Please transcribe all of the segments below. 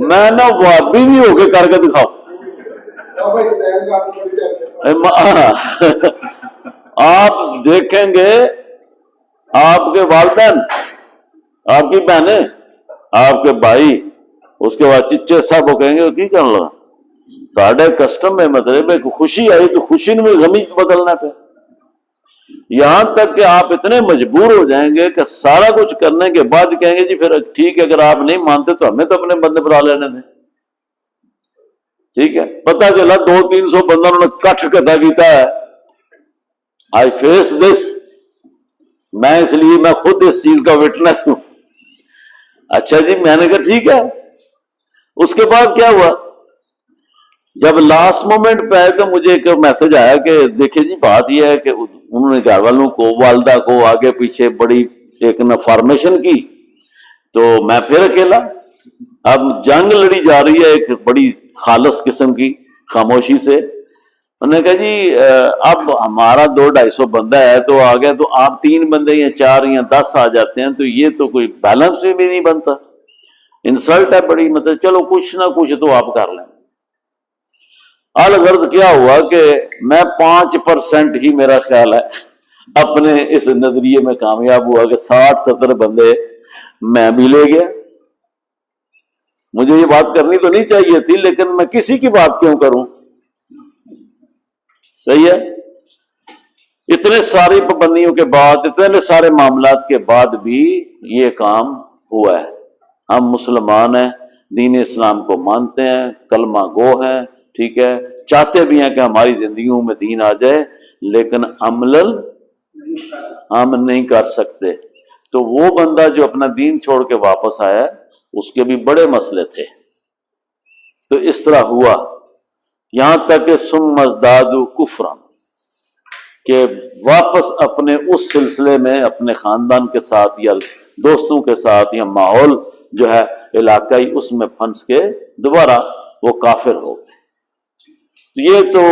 میں نہ وابی بھی ہو کے کر کے دکھاؤ. آپ دیکھیں گے آپ کے والدین، آپ کی بہنیں، آپ کے بھائی، اس کے بعد چچے صاحب وہ کہیں گے کی کر لگا ساڑھے کسٹم میں مطلب خوشی آئی تو خوشی میں غمی بدلنا پہ، یہاں تک کہ آپ اتنے مجبور ہو جائیں گے کہ سارا کچھ کرنے کے بعد کہیں گے جی پھر ٹھیک ہے اگر آپ نہیں مانتے تو ہمیں تو اپنے بندے بنا لینے دیں. ٹھیک ہے، پتہ چلا 200-300 بندہ انہوں نے کٹھ کتا کیتا ہے. آئی فیس دس، میں اس لیے میں خود اس چیز کا وٹنس ہوں. اچھا جی، میں نے کہا ٹھیک ہے. اس کے بعد کیا ہوا، جب لاسٹ مومنٹ پہ آئے تو مجھے ایک میسج آیا کہ دیکھیں جی بات یہ ہے کہ انہوں نے گھر والوں کو، والدہ کو آگے پیچھے بڑی ایک فارمیشن کی، تو میں پھر اکیلا. اب جنگ لڑی جا رہی ہے ایک بڑی خالص قسم کی خاموشی سے. انہوں نے کہا جی اب ہمارا 200-250 بندہ ہے تو آگے تو آپ 3 بندے یا 4 یا 10 آ جاتے ہیں تو یہ تو کوئی بیلنس بھی نہیں بنتا، انسلٹ ہے بڑی. مطلب چلو کچھ نہ کچھ تو آپ کر لیں. الغرض کیا ہوا کہ میں 5% ہی میرا خیال ہے اپنے اس نظریے میں کامیاب ہوا کہ 60-70 بندے میں بھی لے گیا. مجھے یہ بات کرنی تو نہیں چاہیے تھی لیکن میں کسی کی بات کیوں کروں. صحیح ہے، اتنے ساری پابندیوں کے بعد، اتنے سارے معاملات کے بعد بھی یہ کام ہوا ہے. ہم مسلمان ہیں، دین اسلام کو مانتے ہیں، کلمہ گو ہیں، ٹھیک ہے، چاہتے بھی ہیں کہ ہماری زندگیوں میں دین آ جائے، لیکن عملاً ہم نہیں کر سکتے. تو وہ بندہ جو اپنا دین چھوڑ کے واپس آیا اس کے بھی بڑے مسئلے تھے. تو اس طرح ہوا یہاں تک کہ ثم ازدادوا کفرا، کہ واپس اپنے اس سلسلے میں اپنے خاندان کے ساتھ یا دوستوں کے ساتھ یا ماحول جو ہے علاقائی اس میں پھنس کے دوبارہ وہ کافر ہو گئے. یہ تو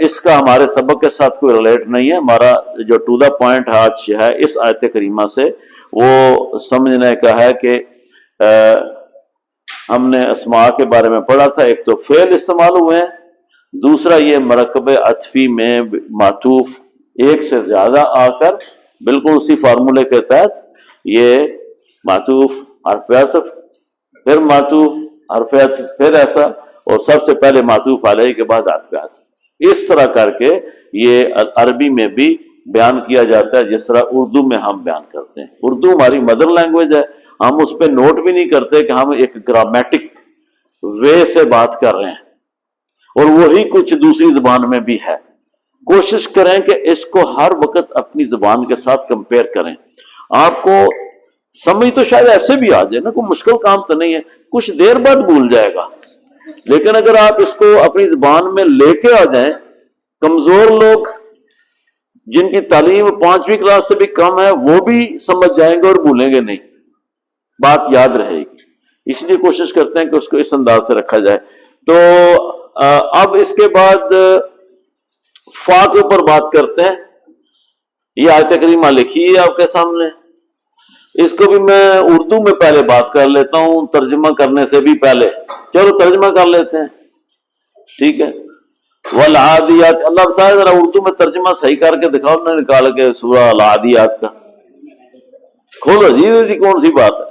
اس کا ہمارے سبق کے ساتھ کوئی ریلیٹ نہیں ہے. ہمارا جو ٹو دا پوائنٹ آج ہے اس آیت کریمہ سے وہ سمجھنے کا ہے کہ ہم نے اسماء کے بارے میں پڑھا تھا. ایک تو فعل استعمال ہوئے ہیں، دوسرا یہ مرکب عطفی میں معطوف ایک سے زیادہ آ کر بالکل اسی فارمولے کے تحت یہ معطوف حرف عطف پھر معطوف حرف عطف پھر ایسا، اور سب سے پہلے معطوف علیہ کے بعد حرف عطف. اس طرح کر کے یہ عربی میں بھی بیان کیا جاتا ہے جس طرح اردو میں ہم بیان کرتے ہیں. اردو ہماری مدر لینگویج ہے، ہم اس پہ نوٹ بھی نہیں کرتے کہ ہم ایک گرامیٹک وے سے بات کر رہے ہیں، اور وہی کچھ دوسری زبان میں بھی ہے. کوشش کریں کہ اس کو ہر وقت اپنی زبان کے ساتھ کمپیئر کریں. آپ کو سمجھ تو شاید ایسے بھی آ جائے نا، کوئی مشکل کام تو نہیں ہے، کچھ دیر بعد بھول جائے گا، لیکن اگر آپ اس کو اپنی زبان میں لے کے آ جائیں، کمزور لوگ جن کی تعلیم 5ویں کلاس سے بھی کم ہے وہ بھی سمجھ جائیں گے اور بھولیں گے نہیں، بات یاد رہے گی. اس لیے کوشش کرتے ہیں کہ اس کو اس انداز سے رکھا جائے. تو اب اس کے بعد فا کے اوپر بات کرتے ہیں. یہ آیت کریمہ لکھی ہے آپ کے سامنے، اس کو بھی میں اردو میں پہلے بات کر لیتا ہوں ترجمہ کرنے سے بھی پہلے. چلو ترجمہ کر لیتے ہیں، ٹھیک ہے. والعادیات، اللہ صاحب ذرا اردو میں ترجمہ صحیح کر کے دکھاؤ نا، نکال کے سورہ العادیات کا کھولو جی کون سی بات ہے،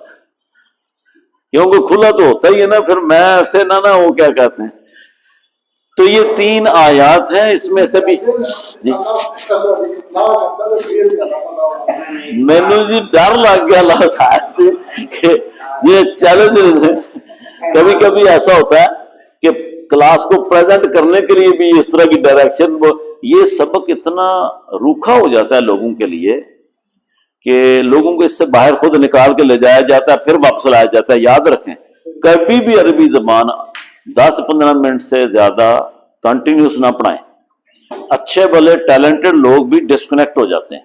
کیونکہ کھلا تو ہوتا ہی ہے نا، پھر میں سے نہ وہ کیا کہتے ہیں. تو یہ 3 آیات ہیں، اس میں سے بھی جی مینو جی ڈر لگ گیا اللہ صاحب سے کہ یہ چیلنج ہے. کبھی کبھی ایسا ہوتا ہے کہ کلاس کو پریزنٹ کرنے کے لیے بھی اس طرح کی ڈائریکشن، یہ سبق اتنا روکھا ہو جاتا ہے لوگوں کے لیے کہ لوگوں کو اس سے باہر خود نکال کے لے جایا جاتا ہے پھر واپس لایا جاتا ہے. یاد رکھیں کبھی بھی عربی زبان 10-15 منٹ سے زیادہ کنٹینیوس نہ پڑھائیں. اچھے بھلے ٹیلنٹڈ لوگ بھی ڈسکنیکٹ ہو جاتے ہیں.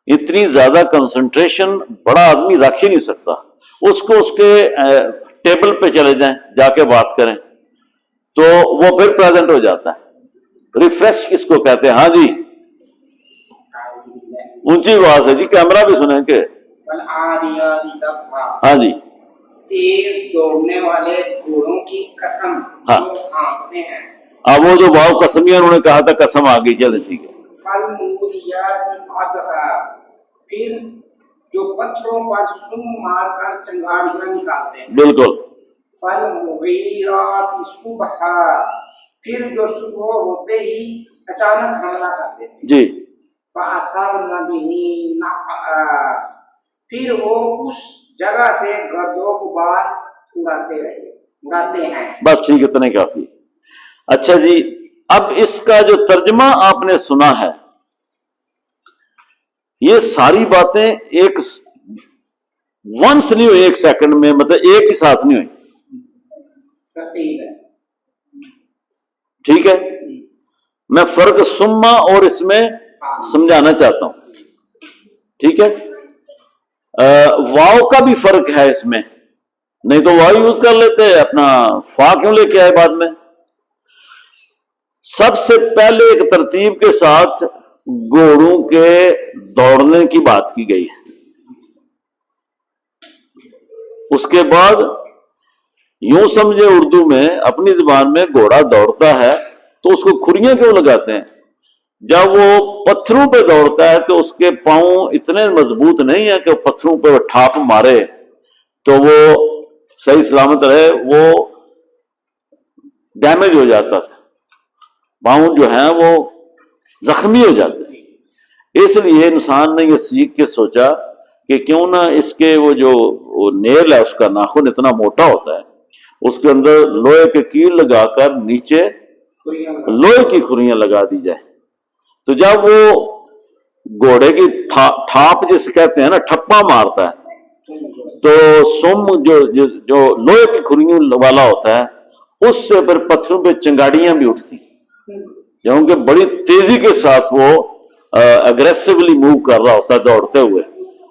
اتنی زیادہ کنسنٹریشن بڑا آدمی رکھ ہی نہیں سکتا. اس کو اس کے ٹیبل پہ چلے جائیں، جا کے بات کریں تو وہ پھر پریزنٹ ہو جاتا ہے. ریفریش کس کو کہتے ہیں؟ ہاں جی اونچی آواز ہے جی، کیمرہ بھی سنیں کہ ہاں جی تیز دوڑنے والے گھوڑوں کی قسم ہاں۔ جو ہانکتے ہیں۔ اب وہ جو واو قسمیہ انہوں نے کہا تھا، قسم آ گئی، چلے ٹھیک ہے۔ فالموریات قدحا، پھر جو پتھروں پر سم مار کر چنگاڑیاں نکالتے ہیں۔ بالکل۔ فالمغیرات صبحا، پھر جو صبح ہوتے ہی اچانک حملہ کرتے ہیں۔ جی۔ فَأَثَرْنَ بِهِ نَقْعًا، پھر وہ اس جگہ سے گرد و غبار اڑاتے ہیں۔ بس ٹھیک، اتنا ہی کافی۔ اچھا جی، اب اس کا جو ترجمہ آپ نے سنا ہے، یہ ساری باتیں ایک ونس نہیں ہوئی، ایک سیکنڈ میں، مطلب ایک ہی ساتھ نہیں ہوئی، ٹھیک ہے؟ میں فرق سما اور اس میں سمجھانا چاہتا ہوں، ٹھیک ہے؟ واو کا بھی فرق ہے اس میں، نہیں تو واو یوز کر لیتے، اپنا فا کیوں لے کے آئے بعد میں؟ سب سے پہلے ایک ترتیب کے ساتھ گھوڑوں کے دوڑنے کی بات کی گئی ہے، اس کے بعد یوں سمجھے اردو میں، اپنی زبان میں گھوڑا دوڑتا ہے تو اس کو کھریاں کیوں لگاتے ہیں؟ جب وہ پتھروں پہ دوڑتا ہے تو اس کے پاؤں اتنے مضبوط نہیں ہیں کہ وہ پتھروں پہ ٹھاپ مارے تو وہ صحیح سلامت رہے، وہ ڈیمیج ہو جاتا تھا، پاؤں جو ہیں وہ زخمی ہو جاتے ہیں۔ اس لیے انسان نے یہ سیکھ کے سوچا کہ کیوں نہ اس کے وہ جو نیل ہے، اس کا ناخن اتنا موٹا ہوتا ہے، اس کے اندر لوہے کے کیل لگا کر نیچے لوہے کی کھریاں لگا دی جائے، تو جب وہ گھوڑے کی ٹھاپ جسے کہتے ہیں نا، ٹھپا مارتا ہے، تو سم جو لوہے کی کھریوں والا ہوتا ہے، اس سے پھر پتھروں پہ چنگاڑیاں بھی اٹھتی، کیونکہ بڑی تیزی کے ساتھ وہ اگریسولی موو کر رہا ہوتا ہے دوڑتے ہوئے۔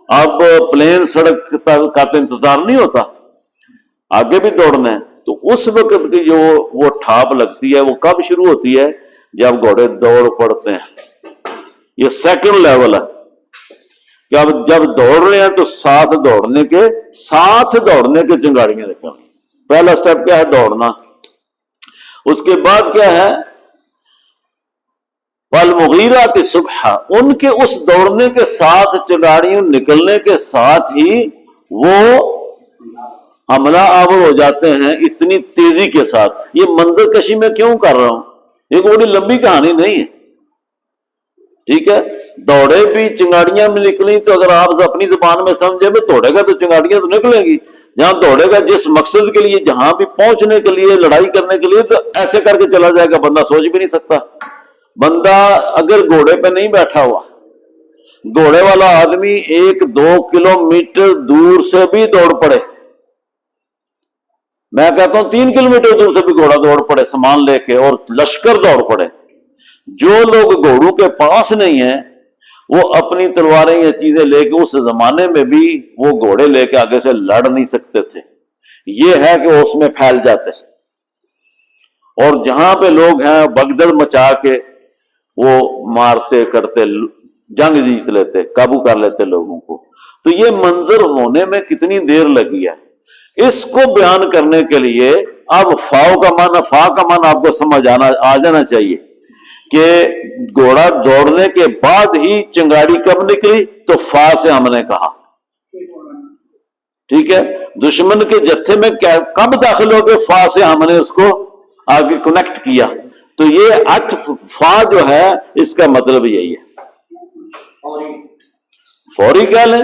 اب پلین سڑک کا تو انتظار نہیں ہوتا، آگے بھی دوڑنا ہے، تو اس وقت کی جو وہ ٹھاپ لگتی ہے وہ کب شروع ہوتی ہے؟ جب گھوڑے دوڑ پڑتے ہیں۔ یہ سیکنڈ لیول ہے کہ اب جب دوڑ رہے ہیں تو ساتھ دوڑنے کے چنگاڑیاں نکالیں۔ پہلا سٹیپ کیا ہے؟ دوڑنا۔ اس کے بعد کیا ہے؟ والمغیرات صبحا، ان کے اس دوڑنے کے ساتھ، چنگاڑیوں نکلنے کے ساتھ ہی وہ حملہ آور ہو جاتے ہیں اتنی تیزی کے ساتھ۔ یہ منظر کشی میں کیوں کر رہا ہوں؟ یہ کوئی بڑی لمبی کہانی نہیں ہے، ٹھیک ہے؟ دوڑے بھی، چنگاڑیاں بھی نکلی، تو اگر آپ اپنی زبان میں سمجھے بھی دوڑے گا تو چنگاڑیاں تو نکلیں گی، جہاں دوڑے گا جس مقصد کے لیے، جہاں بھی پہنچنے کے لیے، لڑائی کرنے کے لیے، تو ایسے کر کے چلا جائے گا، بندہ سوچ بھی نہیں سکتا۔ بندہ اگر گھوڑے پہ نہیں بیٹھا ہوا، گھوڑے والا آدمی 1-2 کلومیٹر دور سے بھی دوڑ پڑے، میں کہتا ہوں 3 کلومیٹر دور سے بھی گھوڑا دوڑ پڑے سامان لے کے، اور لشکر دوڑ پڑے، جو لوگ گھوڑوں کے پاس نہیں ہیں وہ اپنی تلواریں یا چیزیں لے کے، اس زمانے میں بھی وہ گھوڑے لے کے آگے سے لڑ نہیں سکتے تھے، یہ ہے کہ وہ اس میں پھیل جاتے، اور جہاں پہ لوگ ہیں بگدڑ مچا کے وہ مارتے کرتے، جنگ جیت لیتے، قابو کر لیتے لوگوں کو۔ تو یہ منظر ہونے میں کتنی دیر لگی ہے، اس کو بیان کرنے کے لیے اب فا کا معنی آپ کو سمجھ آ جانا چاہیے کہ گھوڑا دوڑنے کے بعد ہی چنگاڑی کب نکلی، تو فا سے ہم نے کہا، ٹھیک ہے؟ دشمن کے جتھے میں کب داخل ہو گئے، فا سے ہم نے اس کو آگے کنیکٹ کیا، تو یہ عطف فا جو ہے اس کا مطلب یہی ہے، فوری کہہ لیں